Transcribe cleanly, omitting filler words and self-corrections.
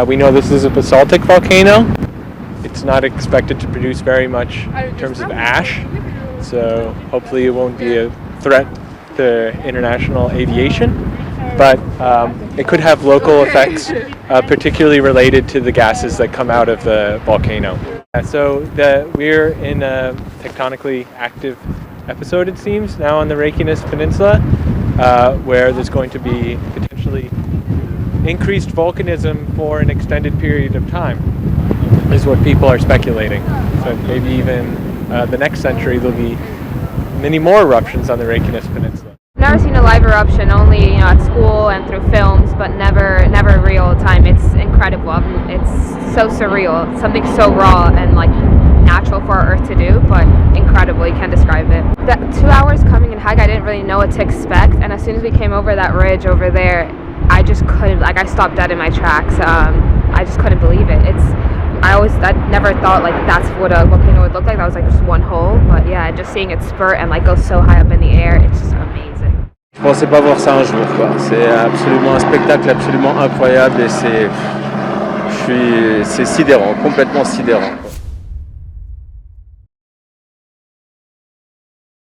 We know this is a basaltic volcano. It's not expected to produce very much in terms of ash, so hopefully it won't be a threat to international aviation, but it could have local effects, particularly related to the gases that come out of the volcano. So we're in a tectonically active episode, it seems, now on the Reykjanes Peninsula, where there's going to be potentially increased volcanism for an extended period of time, is what people are speculating. So maybe even the next century there'll be many more eruptions on the Reykjanes Peninsula. Never seen a live eruption, only at school and through films, but never real time. It's incredible. It's so surreal. Something so raw and like natural for our Earth to do, but incredible. You can't describe it. That 2 hours coming in hike, I didn't really know what to expect, and as soon as we came over that ridge over there, I just couldn't, I stopped dead in my tracks. I just couldn't believe it. I never thought like that's what a volcano would look like. That was like just one hole, but yeah, just seeing it spurt and like go so high up in the air, it's just amazing. Je pensais pas voir ça un jour, quoi. C'est absolument un spectacle absolument incroyable et c'est sidérant, complètement sidérant, quoi.